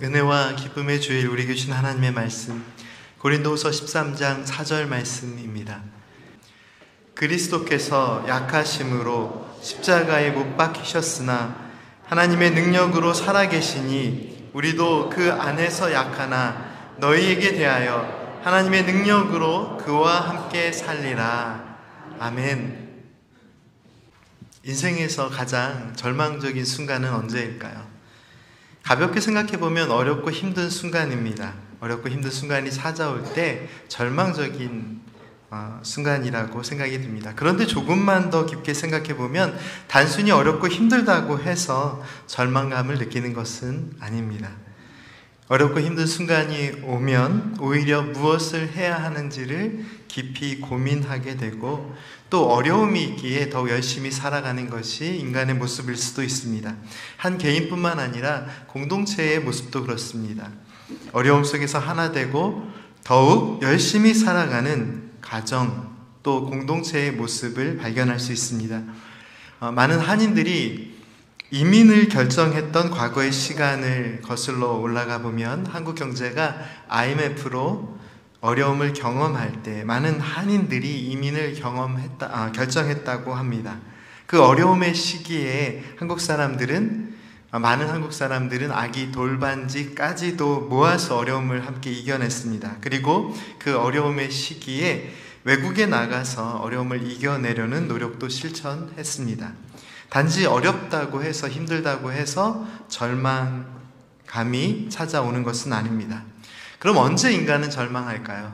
은혜와 기쁨의 주일 우리 주신 하나님의 말씀, 고린도후서 13장 4절 말씀입니다. 그리스도께서 약하심으로 십자가에 못 박히셨으나 하나님의 능력으로 살아계시니 우리도 그 안에서 약하나 너희에게 대하여 하나님의 능력으로 그와 함께 살리라. 아멘. 인생에서 가장 절망적인 순간은 언제일까요? 가볍게 생각해보면 어렵고 힘든 순간입니다. 어렵고 힘든 순간이 찾아올 때 절망적인 순간이라고 생각이 듭니다. 그런데 조금만 더 깊게 생각해보면 단순히 어렵고 힘들다고 해서 절망감을 느끼는 것은 아닙니다. 어렵고 힘든 순간이 오면 오히려 무엇을 해야 하는지를 깊이 고민하게 되고 또 어려움이 있기에 더 열심히 살아가는 것이 인간의 모습일 수도 있습니다. 한 개인뿐만 아니라 공동체의 모습도 그렇습니다. 어려움 속에서 하나 되고 더욱 열심히 살아가는 가정 또 공동체의 모습을 발견할 수 있습니다. 많은 한인들이 이민을 결정했던 과거의 시간을 거슬러 올라가 보면 한국 경제가 IMF로 어려움을 경험할 때 많은 한인들이 이민을 결정했다고 합니다. 그 어려움의 시기에 많은 한국 사람들은 아기 돌반지까지도 모아서 어려움을 함께 이겨냈습니다. 그리고 그 어려움의 시기에 외국에 나가서 어려움을 이겨내려는 노력도 실천했습니다. 단지 어렵다고 해서 힘들다고 해서 절망감이 찾아오는 것은 아닙니다. 그럼 언제 인간은 절망할까요?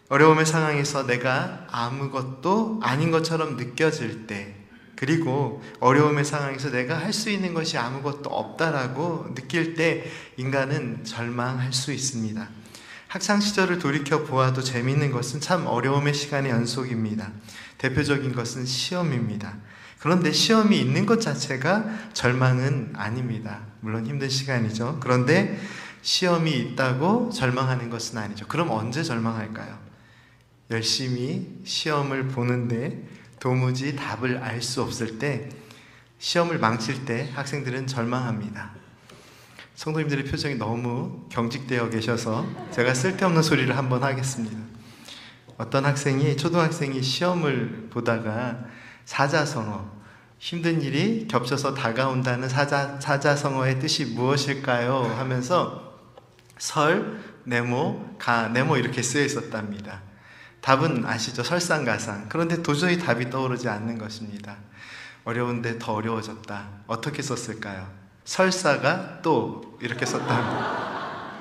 어려움의 상황에서 내가 아무것도 아닌 것처럼 느껴질 때, 그리고 어려움의 상황에서 내가 할 수 있는 것이 아무것도 없다라고 느낄 때 인간은 절망할 수 있습니다. 학창 시절을 돌이켜 보아도 재미있는 것은 참 어려움의 시간의 연속입니다. 대표적인 것은 시험입니다. 그런데 시험이 있는 것 자체가 절망은 아닙니다. 물론 힘든 시간이죠. 그런데 시험이 있다고 절망하는 것은 아니죠. 그럼 언제 절망할까요? 열심히 시험을 보는데 도무지 답을 알 수 없을 때, 시험을 망칠 때 학생들은 절망합니다. 성도님들의 표정이 너무 경직되어 계셔서 제가 쓸데없는 소리를 한번 하겠습니다. 어떤 초등학생이 시험을 보다가 사자성어, 힘든 일이 겹쳐서 다가온다는 사자성어의 뜻이 무엇일까요? 하면서 설, 네모, 가, 네모 이렇게 쓰여 있었답니다. 답은 아시죠? 설상가상. 그런데 도저히 답이 떠오르지 않는 것입니다. 어려운데 더 어려워졌다. 어떻게 썼을까요? 설사가 또 이렇게 썼답니다.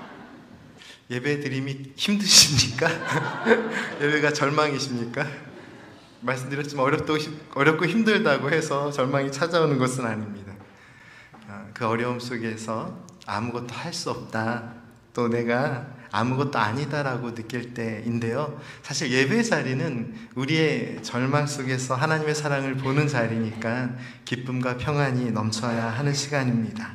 예배 드림이 힘드십니까? 예배가 절망이십니까? 말씀드렸지만 어렵고 힘들다고 해서 절망이 찾아오는 것은 아닙니다. 그 어려움 속에서 아무것도 할 수 없다, 또 내가 아무것도 아니다라고 느낄 때인데요. 사실 예배 자리는 우리의 절망 속에서 하나님의 사랑을 보는 자리니까 기쁨과 평안이 넘쳐야 하는 시간입니다.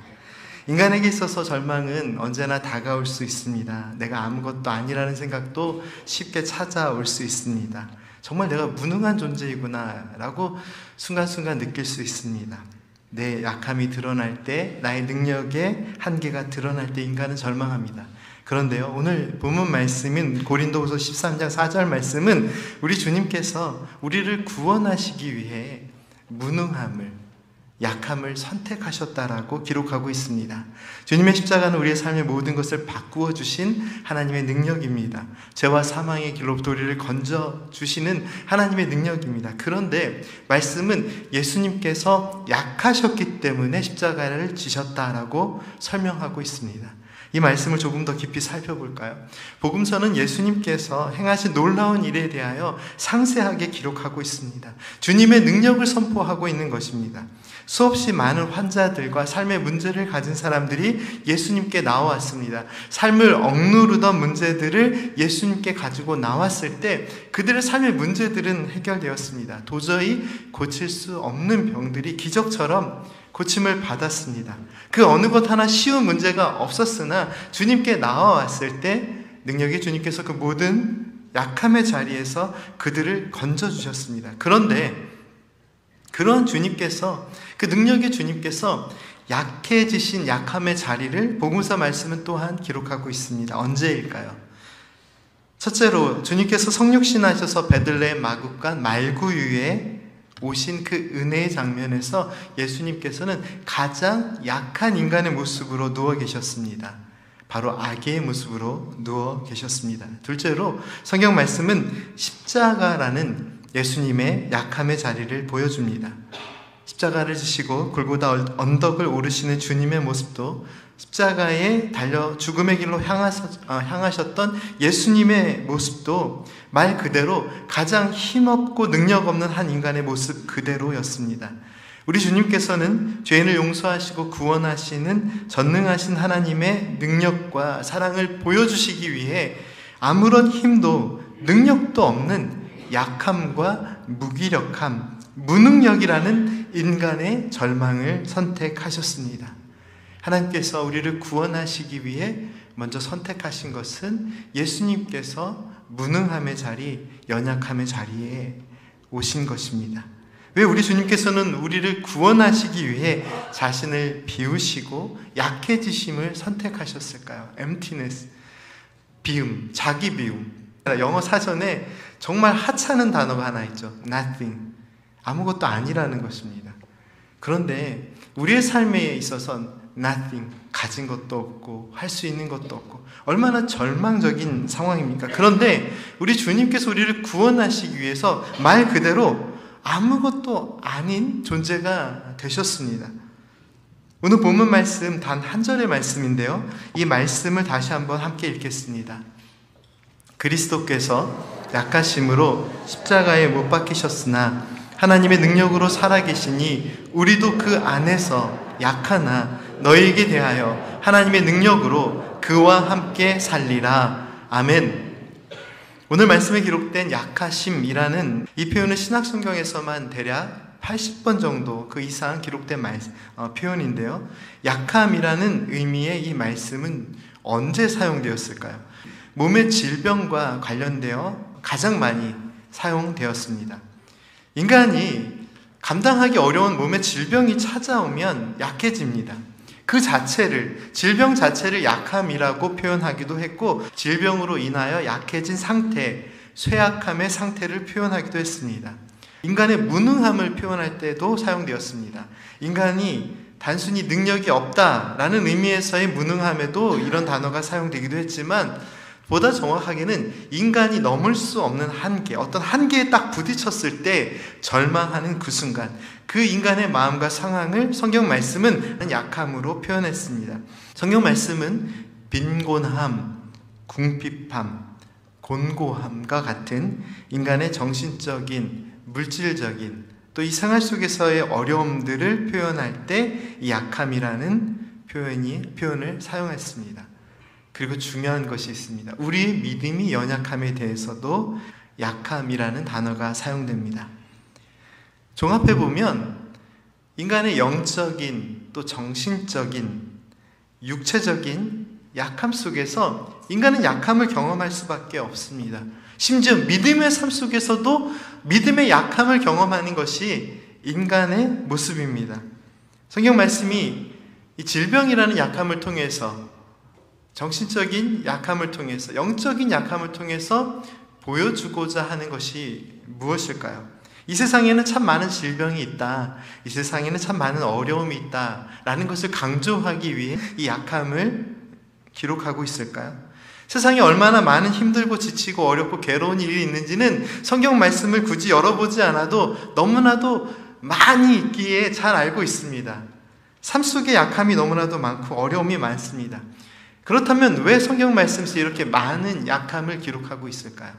인간에게 있어서 절망은 언제나 다가올 수 있습니다. 내가 아무것도 아니라는 생각도 쉽게 찾아올 수 있습니다. 정말 내가 무능한 존재이구나 라고 순간순간 느낄 수 있습니다. 내 약함이 드러날 때, 나의 능력의 한계가 드러날 때 인간은 절망합니다. 그런데요, 오늘 본문 말씀인 고린도후서 13장 4절 말씀은 우리 주님께서 우리를 구원하시기 위해 무능함을, 약함을 선택하셨다라고 기록하고 있습니다. 주님의 십자가는 우리의 삶의 모든 것을 바꾸어 주신 하나님의 능력입니다. 죄와 사망의 길로부터 우리를 건져 주시는 하나님의 능력입니다. 그런데 말씀은 예수님께서 약하셨기 때문에 십자가를 지셨다라고 설명하고 있습니다. 이 말씀을 조금 더 깊이 살펴볼까요? 복음서는 예수님께서 행하신 놀라운 일에 대하여 상세하게 기록하고 있습니다. 주님의 능력을 선포하고 있는 것입니다. 수없이 많은 환자들과 삶의 문제를 가진 사람들이 예수님께 나왔습니다. 삶을 억누르던 문제들을 예수님께 가지고 나왔을 때 그들의 삶의 문제들은 해결되었습니다. 도저히 고칠 수 없는 병들이 기적처럼 고침을 받았습니다. 그 어느 것 하나 쉬운 문제가 없었으나 주님께 나와왔을 때 능력의 주님께서 그 모든 약함의 자리에서 그들을 건져주셨습니다. 그런데 그런 주님께서, 그 능력의 주님께서 약해지신 약함의 자리를 복음서 말씀은 또한 기록하고 있습니다. 언제일까요? 첫째로 주님께서 성육신하셔서 베들레헴 마구간 말구유에 오신 그 은혜의 장면에서 예수님께서는 가장 약한 인간의 모습으로 누워 계셨습니다. 바로 아기의 모습으로 누워 계셨습니다. 둘째로 성경 말씀은 십자가라는 예수님의 약함의 자리를 보여줍니다. 십자가를 지시고 골고다 언덕을 오르시는 주님의 모습도 십자가에 달려 죽음의 길로 향하셨던 예수님의 모습도 말 그대로 가장 힘없고 능력 없는 한 인간의 모습 그대로였습니다. 우리 주님께서는 죄인을 용서하시고 구원하시는 전능하신 하나님의 능력과 사랑을 보여주시기 위해 아무런 힘도 능력도 없는 약함과 무기력함, 무능력이라는 인간의 절망을 선택하셨습니다. 하나님께서 우리를 구원하시기 위해 먼저 선택하신 것은 예수님께서 무능함의 자리, 연약함의 자리에 오신 것입니다. 왜 우리 주님께서는 우리를 구원하시기 위해 자신을 비우시고 약해지심을 선택하셨을까요? emptiness, 비움, 자기 비움. 영어 사전에 정말 하찮은 단어가 하나 있죠. nothing, 아무것도 아니라는 것입니다. 그런데 우리의 삶에 있어서는 nothing, 가진 것도 없고 할 수 있는 것도 없고 얼마나 절망적인 상황입니까? 그런데 우리 주님께서 우리를 구원하시기 위해서 말 그대로 아무것도 아닌 존재가 되셨습니다. 오늘 본문 말씀 단 한 절의 말씀인데요, 이 말씀을 다시 한번 함께 읽겠습니다. 그리스도께서 약하심으로 십자가에 못 박히셨으나 하나님의 능력으로 살아계시니 우리도 그 안에서 약하나 너희에게 대하여 하나님의 능력으로 그와 함께 살리라. 아멘. 오늘 말씀에 기록된 약하심이라는 이 표현은 신약성경에서만 대략 80번 정도 그 이상 기록된 표현인데요, 약함이라는 의미의 이 말씀은 언제 사용되었을까요? 몸의 질병과 관련되어 가장 많이 사용되었습니다. 인간이 감당하기 어려운 몸의 질병이 찾아오면 약해집니다. 그 자체를, 질병 자체를 약함이라고 표현하기도 했고, 질병으로 인하여 약해진 상태, 쇠약함의 상태를 표현하기도 했습니다. 인간의 무능함을 표현할 때도 사용되었습니다. 인간이 단순히 능력이 없다라는 의미에서의 무능함에도 이런 단어가 사용되기도 했지만, 보다 정확하게는 인간이 넘을 수 없는 한계, 어떤 한계에 딱 부딪혔을 때 절망하는 그 순간, 그 인간의 마음과 상황을 성경 말씀은 약함으로 표현했습니다. 성경 말씀은 빈곤함, 궁핍함, 곤고함과 같은 인간의 정신적인, 물질적인, 또 이 생활 속에서의 어려움들을 표현할 때 이 약함이라는 표현을 사용했습니다. 그리고 중요한 것이 있습니다. 우리의 믿음이 연약함에 대해서도 약함이라는 단어가 사용됩니다. 종합해보면 인간의 영적인, 또 정신적인, 육체적인 약함 속에서 인간은 약함을 경험할 수밖에 없습니다. 심지어 믿음의 삶 속에서도 믿음의 약함을 경험하는 것이 인간의 모습입니다. 성경 말씀이 이 질병이라는 약함을 통해서, 정신적인 약함을 통해서, 영적인 약함을 통해서 보여주고자 하는 것이 무엇일까요? 이 세상에는 참 많은 질병이 있다, 이 세상에는 참 많은 어려움이 있다 라는 것을 강조하기 위해 이 약함을 기록하고 있을까요? 세상에 얼마나 많은 힘들고 지치고 어렵고 괴로운 일이 있는지는 성경 말씀을 굳이 열어보지 않아도 너무나도 많이 있기에 잘 알고 있습니다. 삶 속에 약함이 너무나도 많고 어려움이 많습니다. 그렇다면 왜 성경 말씀에서 이렇게 많은 약함을 기록하고 있을까요?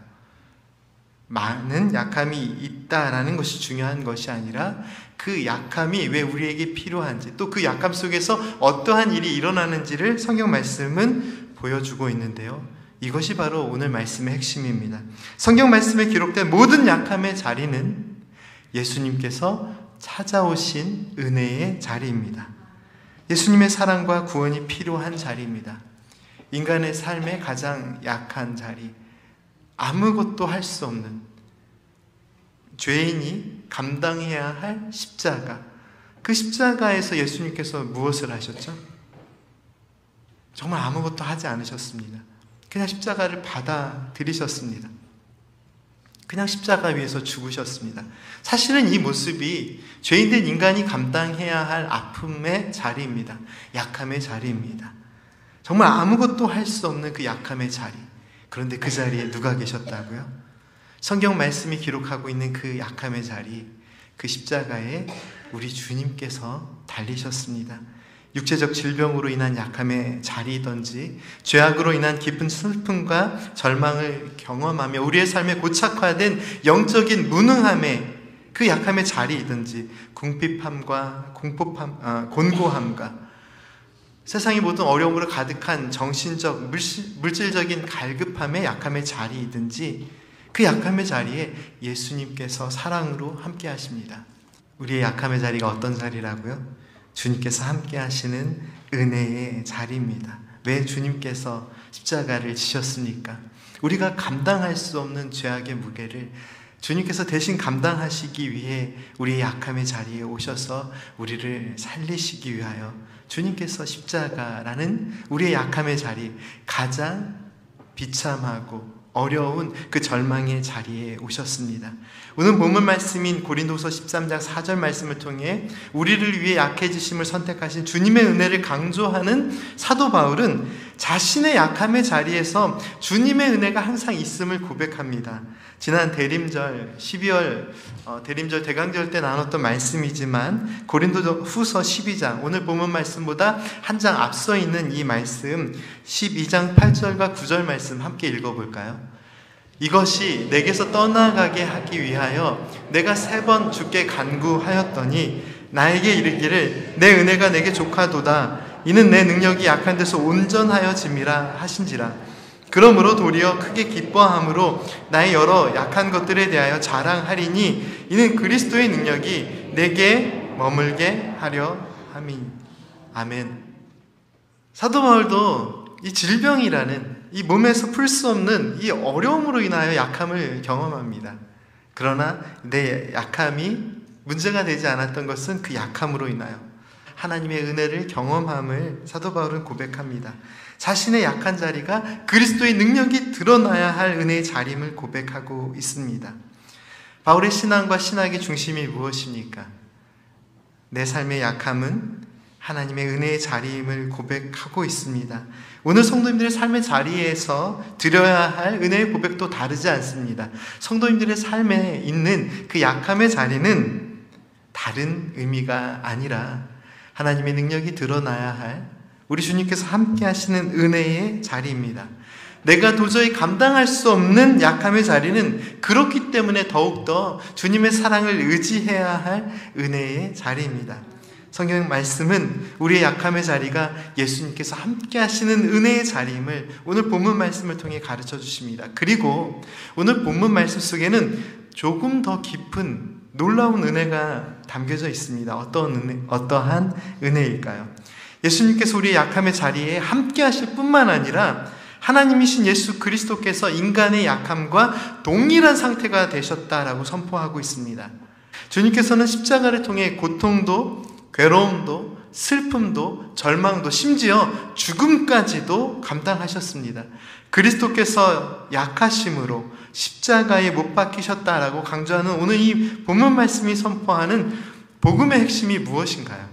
많은 약함이 있다라는 것이 중요한 것이 아니라 그 약함이 왜 우리에게 필요한지, 또 그 약함 속에서 어떠한 일이 일어나는지를 성경 말씀은 보여주고 있는데요, 이것이 바로 오늘 말씀의 핵심입니다. 성경 말씀에 기록된 모든 약함의 자리는 예수님께서 찾아오신 은혜의 자리입니다. 예수님의 사랑과 구원이 필요한 자리입니다. 인간의 삶의 가장 약한 자리, 아무것도 할 수 없는 죄인이 감당해야 할 십자가, 그 십자가에서 예수님께서 무엇을 하셨죠? 정말 아무것도 하지 않으셨습니다. 그냥 십자가를 받아들이셨습니다. 그냥 십자가 위에서 죽으셨습니다. 사실은 이 모습이 죄인된 인간이 감당해야 할 아픔의 자리입니다. 약함의 자리입니다. 정말 아무것도 할 수 없는 그 약함의 자리. 그런데 그 자리에 누가 계셨다고요? 성경 말씀이 기록하고 있는 그 약함의 자리, 그 십자가에 우리 주님께서 달리셨습니다. 육체적 질병으로 인한 약함의 자리이든지, 죄악으로 인한 깊은 슬픔과 절망을 경험하며 우리의 삶에 고착화된 영적인 무능함의 그 약함의 자리이든지, 궁핍함과 곤고함과 세상의 모든 어려움으로 가득한 정신적, 물질적인 갈급함의 약함의 자리이든지, 그 약함의 자리에 예수님께서 사랑으로 함께 하십니다. 우리의 약함의 자리가 어떤 자리라고요? 주님께서 함께 하시는 은혜의 자리입니다. 왜 주님께서 십자가를 지셨습니까? 우리가 감당할 수 없는 죄악의 무게를 주님께서 대신 감당하시기 위해 우리의 약함의 자리에 오셔서 우리를 살리시기 위하여 주님께서 십자가라는 우리의 약함의 자리, 가장 비참하고 어려운 그 절망의 자리에 오셨습니다. 오늘 본문 말씀인 고린도서 13장 4절 말씀을 통해 우리를 위해 약해지심을 선택하신 주님의 은혜를 강조하는 사도 바울은 자신의 약함의 자리에서 주님의 은혜가 항상 있음을 고백합니다. 지난 대림절 12월 대림절 대강절 때 나눴던 말씀이지만 고린도 후서 12장, 오늘 본문 말씀보다 한 장 앞서 있는 이 말씀 12장 8절과 9절 말씀 함께 읽어볼까요? 이것이 내게서 떠나가게 하기 위하여 내가 3번 주께 간구하였더니 나에게 이르기를 내 은혜가 내게 족하도다. 이는 내 능력이 약한 데서 온전하여짐이라 하신지라. 그러므로 도리어 크게 기뻐함으로 나의 여러 약한 것들에 대하여 자랑하리니 이는 그리스도의 능력이 내게 머물게 하려 함이니. 아멘. 사도 바울도 이 질병이라는 이 몸에서 풀 수 없는 이 어려움으로 인하여 약함을 경험합니다. 그러나 내 약함이 문제가 되지 않았던 것은 그 약함으로 인하여 하나님의 은혜를 경험함을 사도 바울은 고백합니다. 자신의 약한 자리가 그리스도의 능력이 드러나야 할 은혜의 자림을 고백하고 있습니다. 바울의 신앙과 신학의 중심이 무엇입니까? 내 삶의 약함은 하나님의 은혜의 자리임을 고백하고 있습니다. 오늘 성도님들의 삶의 자리에서 드려야 할 은혜의 고백도 다르지 않습니다. 성도님들의 삶에 있는 그 약함의 자리는 다른 의미가 아니라 하나님의 능력이 드러나야 할 우리 주님께서 함께 하시는 은혜의 자리입니다. 내가 도저히 감당할 수 없는 약함의 자리는 그렇기 때문에 더욱더 주님의 사랑을 의지해야 할 은혜의 자리입니다. 성경 말씀은 우리의 약함의 자리가 예수님께서 함께 하시는 은혜의 자리임을 오늘 본문 말씀을 통해 가르쳐 주십니다. 그리고 오늘 본문 말씀 속에는 조금 더 깊은 놀라운 은혜가 담겨져 있습니다. 어떠한 은혜일까요? 예수님께서 우리의 약함의 자리에 함께 하실 뿐만 아니라 하나님이신 예수 그리스도께서 인간의 약함과 동일한 상태가 되셨다라고 선포하고 있습니다. 주님께서는 십자가를 통해 고통도 괴로움도 슬픔도 절망도 심지어 죽음까지도 감당하셨습니다. 그리스도께서 약하심으로 십자가에 못 박히셨다라고 강조하는 오늘 이 본문 말씀이 선포하는 복음의 핵심이 무엇인가요?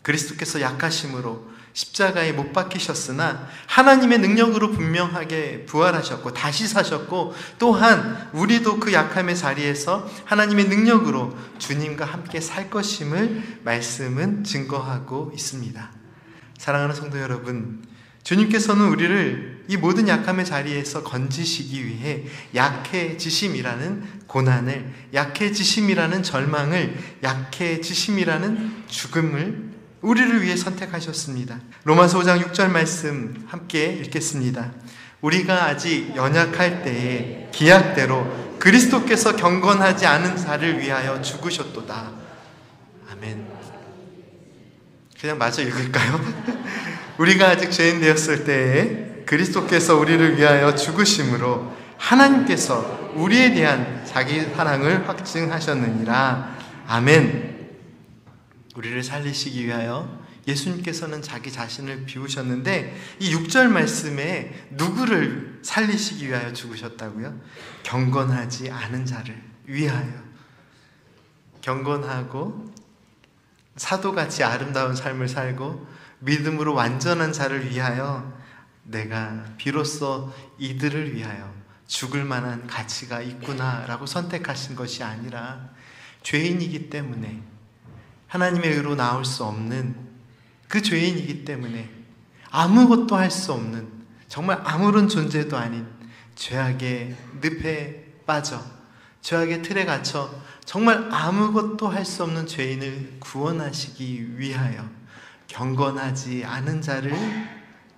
그리스도께서 약하심으로 십자가에 못 박히셨으나 하나님의 능력으로 분명하게 부활하셨고 다시 사셨고 또한 우리도 그 약함의 자리에서 하나님의 능력으로 주님과 함께 살 것임을 말씀은 증거하고 있습니다. 사랑하는 성도 여러분, 주님께서는 우리를 이 모든 약함의 자리에서 건지시기 위해 약해지심이라는 고난을, 약해지심이라는 절망을, 약해지심이라는 죽음을 우리를 위해 선택하셨습니다. 로마서 5장 6절 말씀 함께 읽겠습니다. 우리가 아직 연약할 때에 기약대로 그리스도께서 경건하지 않은 자를 위하여 죽으셨도다. 아멘. 그냥 마저 읽을까요? 우리가 아직 죄인 되었을 때에 그리스도께서 우리를 위하여 죽으심으로 하나님께서 우리에 대한 자기 사랑을 확증하셨느니라. 아멘. 우리를 살리시기 위하여 예수님께서는 자기 자신을 비우셨는데 이 6절 말씀에 누구를 살리시기 위하여 죽으셨다고요? 경건하지 않은 자를 위하여. 경건하고 사도같이 아름다운 삶을 살고 믿음으로 완전한 자를 위하여 내가 비로소 이들을 위하여 죽을 만한 가치가 있구나라고 선택하신 것이 아니라 죄인이기 때문에, 하나님의 의로 나올 수 없는 그 죄인이기 때문에, 아무것도 할 수 없는, 정말 아무런 존재도 아닌 죄악의 늪에 빠져 죄악의 틀에 갇혀 정말 아무것도 할 수 없는 죄인을 구원하시기 위하여, 경건하지 않은 자를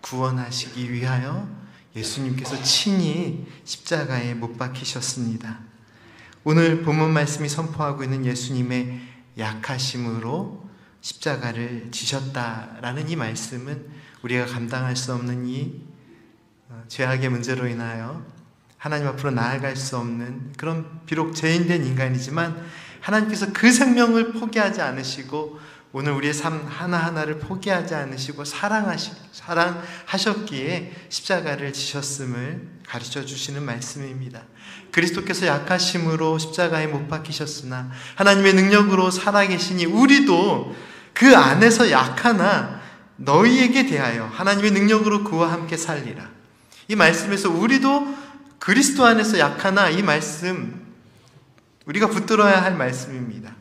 구원하시기 위하여 예수님께서 친히 십자가에 못 박히셨습니다. 오늘 본문 말씀이 선포하고 있는 예수님의 약하심으로 십자가를 지셨다라는 이 말씀은 우리가 감당할 수 없는 이 죄악의 문제로 인하여 하나님 앞으로 나아갈 수 없는 그런 비록 죄인된 인간이지만 하나님께서 그 생명을 포기하지 않으시고 오늘 우리의 삶 하나하나를 포기하지 않으시고 사랑하셨기에 십자가를 지셨음을 가르쳐 주시는 말씀입니다. 그리스도께서 약하심으로 십자가에 못 박히셨으나 하나님의 능력으로 살아계시니 우리도 그 안에서 약하나 너희에게 대하여 하나님의 능력으로 그와 함께 살리라. 이 말씀에서 우리도 그리스도 안에서 약하나, 이 말씀 우리가 붙들어야 할 말씀입니다.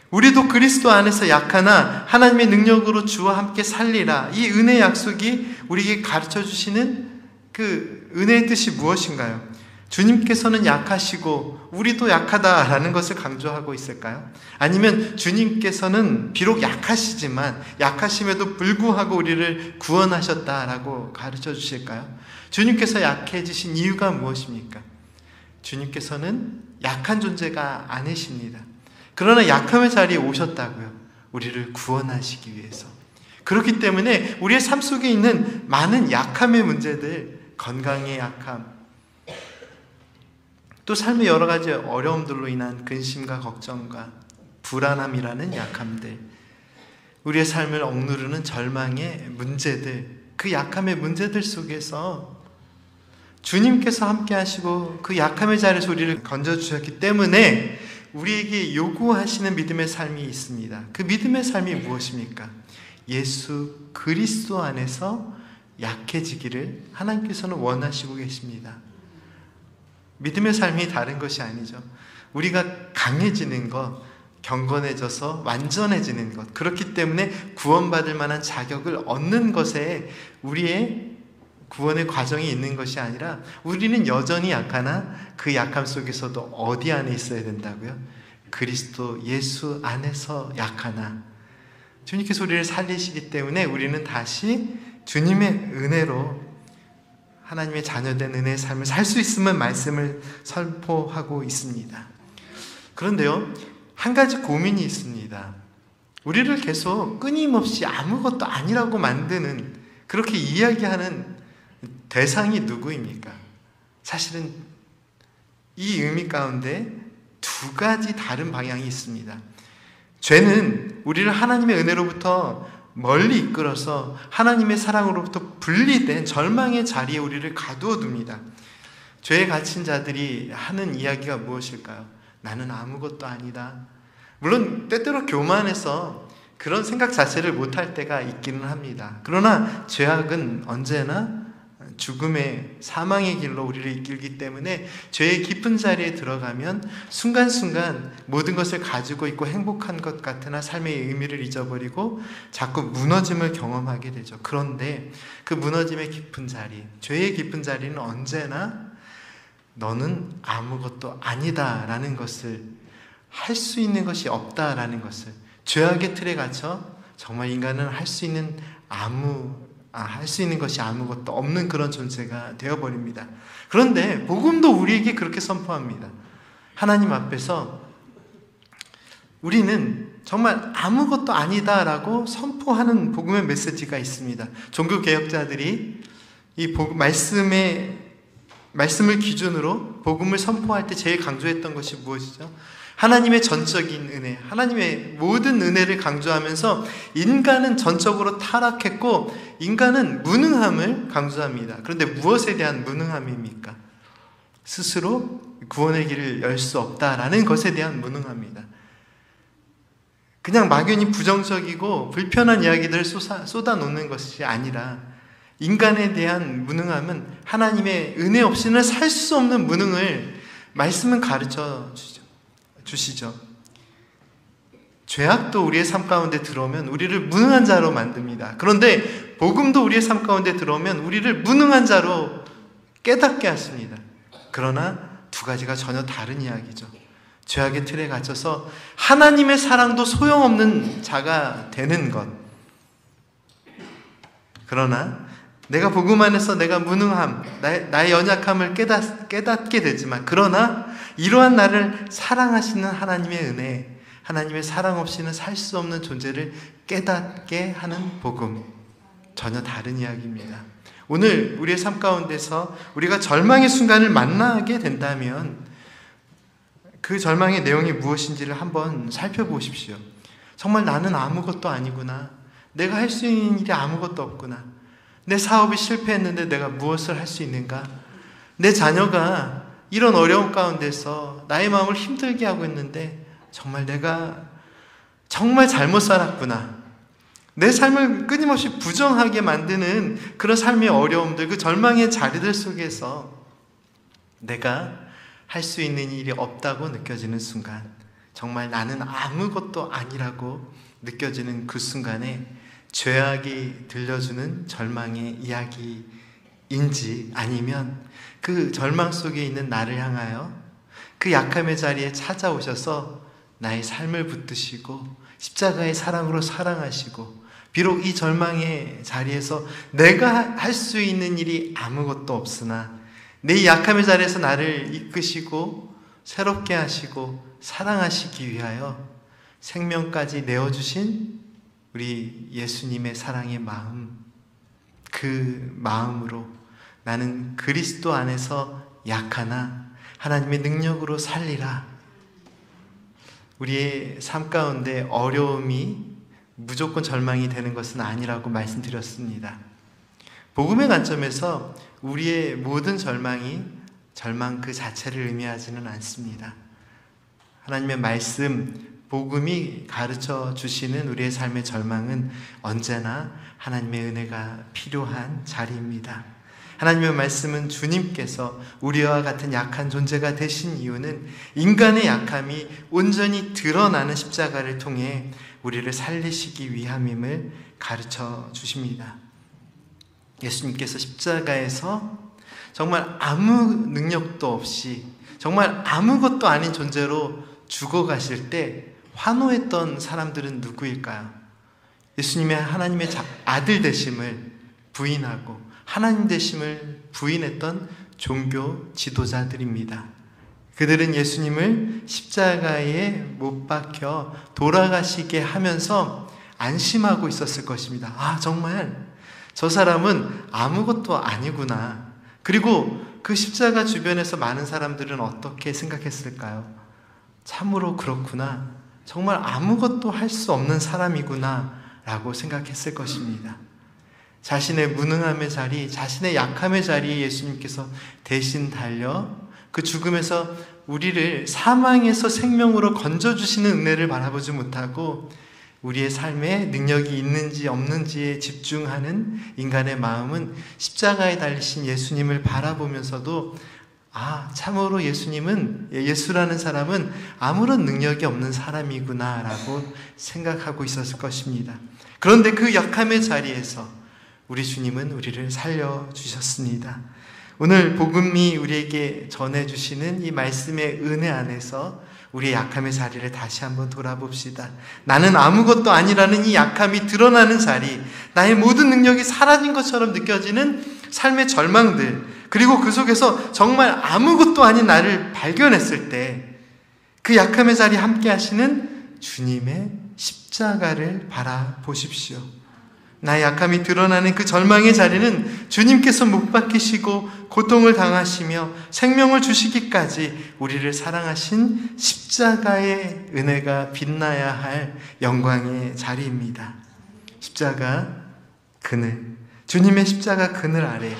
우리도 그리스도 안에서 약하나 하나님의 능력으로 주와 함께 살리라. 이 은혜의 약속이 우리에게 가르쳐 주시는 그 은혜의 뜻이 무엇인가요? 주님께서는 약하시고 우리도 약하다라는 것을 강조하고 있을까요? 아니면 주님께서는 비록 약하시지만 약하심에도 불구하고 우리를 구원하셨다라고 가르쳐 주실까요? 주님께서 약해지신 이유가 무엇입니까? 주님께서는 약한 존재가 아니십니다. 그러나 약함의 자리에 오셨다고요. 우리를 구원하시기 위해서. 그렇기 때문에 우리의 삶 속에 있는 많은 약함의 문제들, 건강의 약함, 또 삶의 여러 가지 어려움들로 인한 근심과 걱정과 불안함이라는 약함들, 우리의 삶을 억누르는 절망의 문제들, 그 약함의 문제들 속에서 주님께서 함께 하시고 그 약함의 자리에서 우리를 건져주셨기 때문에 우리에게 요구하시는 믿음의 삶이 있습니다. 그 믿음의 삶이 무엇입니까? 예수 그리스도 안에서 약해지기를 하나님께서는 원하시고 계십니다. 믿음의 삶이 다른 것이 아니죠. 우리가 강해지는 것, 경건해져서 완전해지는 것, 그렇기 때문에 구원받을 만한 자격을 얻는 것에 우리의 구원의 과정이 있는 것이 아니라 우리는 여전히 약하나 그 약함 속에서도 어디 안에 있어야 된다고요? 그리스도 예수 안에서 약하나 주님께서 우리를 살리시기 때문에 우리는 다시 주님의 은혜로 하나님의 자녀된 은혜의 삶을 살 수 있음은 말씀을 선포하고 있습니다. 그런데요, 한 가지 고민이 있습니다. 우리를 계속 끊임없이 아무것도 아니라고 만드는, 그렇게 이야기하는 대상이 누구입니까? 사실은 이 의미 가운데 두 가지 다른 방향이 있습니다. 죄는 우리를 하나님의 은혜로부터 멀리 이끌어서 하나님의 사랑으로부터 분리된 절망의 자리에 우리를 가두어 둡니다. 죄에 갇힌 자들이 하는 이야기가 무엇일까요? 나는 아무것도 아니다. 물론 때때로 교만해서 그런 생각 자체를 못할 때가 있기는 합니다. 그러나 죄악은 언제나 죽음의 사망의 길로 우리를 이끌기 때문에 죄의 깊은 자리에 들어가면 순간순간 모든 것을 가지고 있고 행복한 것 같으나 삶의 의미를 잊어버리고 자꾸 무너짐을 경험하게 되죠. 그런데 그 무너짐의 깊은 자리, 죄의 깊은 자리는 언제나 너는 아무것도 아니다라는 것을, 할 수 있는 것이 없다라는 것을, 죄악의 틀에 갇혀 정말 인간은 할 수 있는 것이 아무것도 없는 그런 존재가 되어버립니다. 그런데 복음도 우리에게 그렇게 선포합니다. 하나님 앞에서 우리는 정말 아무것도 아니다라고 선포하는 복음의 메시지가 있습니다. 종교개혁자들이 이 말씀을 기준으로 복음을 선포할 때 제일 강조했던 것이 무엇이죠? 하나님의 전적인 은혜, 하나님의 모든 은혜를 강조하면서 인간은 전적으로 타락했고 인간은 무능함을 강조합니다. 그런데 무엇에 대한 무능함입니까? 스스로 구원의 길을 열 수 없다라는 것에 대한 무능함입니다. 그냥 막연히 부정적이고 불편한 이야기들을 쏟아놓는 것이 아니라 인간에 대한 무능함은 하나님의 은혜 없이는 살 수 없는 무능을 말씀은 가르쳐 주시죠. 죄악도 우리의 삶 가운데 들어오면 우리를 무능한 자로 만듭니다. 그런데 복음도 우리의 삶 가운데 들어오면 우리를 무능한 자로 깨닫게 하십니다. 그러나 두 가지가 전혀 다른 이야기죠. 죄악의 틀에 갇혀서 하나님의 사랑도 소용없는 자가 되는 것. 그러나 내가 복음 안에서 내가 무능함, 나의 연약함을 깨닫게 되지만 그러나 이러한 나를 사랑하시는 하나님의 은혜, 하나님의 사랑 없이는 살 수 없는 존재를 깨닫게 하는 복음, 전혀 다른 이야기입니다. 오늘 우리의 삶 가운데서 우리가 절망의 순간을 만나게 된다면 그 절망의 내용이 무엇인지를 한번 살펴보십시오. 정말 나는 아무것도 아니구나. 내가 할 수 있는 일이 아무것도 없구나. 내 사업이 실패했는데 내가 무엇을 할 수 있는가? 내 자녀가 이런 어려움 가운데서 나의 마음을 힘들게 하고 있는데 정말 내가 정말 잘못 살았구나. 내 삶을 끊임없이 부정하게 만드는 그런 삶의 어려움들, 그 절망의 자리들 속에서 내가 할 수 있는 일이 없다고 느껴지는 순간, 정말 나는 아무것도 아니라고 느껴지는 그 순간에 죄악이 들려주는 절망의 이야기인지 아니면 그 절망 속에 있는 나를 향하여 그 약함의 자리에 찾아오셔서 나의 삶을 붙드시고 십자가의 사랑으로 사랑하시고 비록 이 절망의 자리에서 내가 할 수 있는 일이 아무것도 없으나 내 약함의 자리에서 나를 이끄시고 새롭게 하시고 사랑하시기 위하여 생명까지 내어주신 우리 예수님의 사랑의 마음, 그 마음으로 나는 그리스도 안에서 약하나 하나님의 능력으로 살리라. 우리의 삶 가운데 어려움이 무조건 절망이 되는 것은 아니라고 말씀드렸습니다. 복음의 관점에서 우리의 모든 절망이 절망 그 자체를 의미하지는 않습니다. 하나님의 말씀, 복음이 가르쳐 주시는 우리의 삶의 절망은 언제나 하나님의 은혜가 필요한 자리입니다. 하나님의 말씀은 주님께서 우리와 같은 약한 존재가 되신 이유는 인간의 약함이 온전히 드러나는 십자가를 통해 우리를 살리시기 위함임을 가르쳐 주십니다. 예수님께서 십자가에서 정말 아무 능력도 없이 정말 아무것도 아닌 존재로 죽어가실 때 환호했던 사람들은 누구일까요? 예수님의 하나님의 아들 되심을 부인하고 하나님 되심을 부인했던 종교 지도자들입니다. 그들은 예수님을 십자가에 못 박혀 돌아가시게 하면서 안심하고 있었을 것입니다. 아, 정말 저 사람은 아무것도 아니구나. 그리고 그 십자가 주변에서 많은 사람들은 어떻게 생각했을까요? 참으로 그렇구나. 정말 아무것도 할 수 없는 사람이구나 라고 생각했을 것입니다. 자신의 무능함의 자리, 자신의 약함의 자리에 예수님께서 대신 달려 그 죽음에서 우리를 사망에서 생명으로 건져주시는 은혜를 바라보지 못하고 우리의 삶에 능력이 있는지 없는지에 집중하는 인간의 마음은 십자가에 달리신 예수님을 바라보면서도 참으로 예수라는 사람은 아무런 능력이 없는 사람이구나 라고 생각하고 있었을 것입니다. 그런데 그 약함의 자리에서 우리 주님은 우리를 살려주셨습니다. 오늘 복음이 우리에게 전해주시는 이 말씀의 은혜 안에서 우리의 약함의 자리를 다시 한번 돌아봅시다. 나는 아무것도 아니라는 이 약함이 드러나는 자리, 나의 모든 능력이 사라진 것처럼 느껴지는 삶의 절망들, 그리고 그 속에서 정말 아무것도 아닌 나를 발견했을 때 그 약함의 자리에 함께 하시는 주님의 십자가를 바라보십시오. 나의 약함이 드러나는 그 절망의 자리는 주님께서 못 박히시고 고통을 당하시며 생명을 주시기까지 우리를 사랑하신 십자가의 은혜가 빛나야 할 영광의 자리입니다. 십자가 그늘, 주님의 십자가 그늘 아래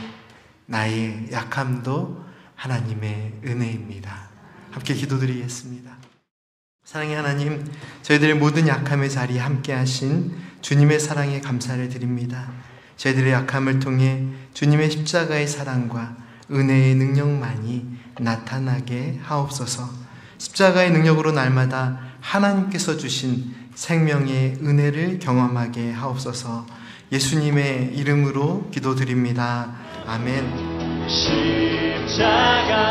나의 약함도 하나님의 은혜입니다. 함께 기도드리겠습니다. 사랑의 하나님, 저희들의 모든 약함의 자리에 함께 하신 주님의 사랑에 감사를 드립니다. 저희들의 약함을 통해 주님의 십자가의 사랑과 은혜의 능력만이 나타나게 하옵소서. 십자가의 능력으로 날마다 하나님께서 주신 생명의 은혜를 경험하게 하옵소서. 예수님의 이름으로 기도드립니다. 아멘. 십자가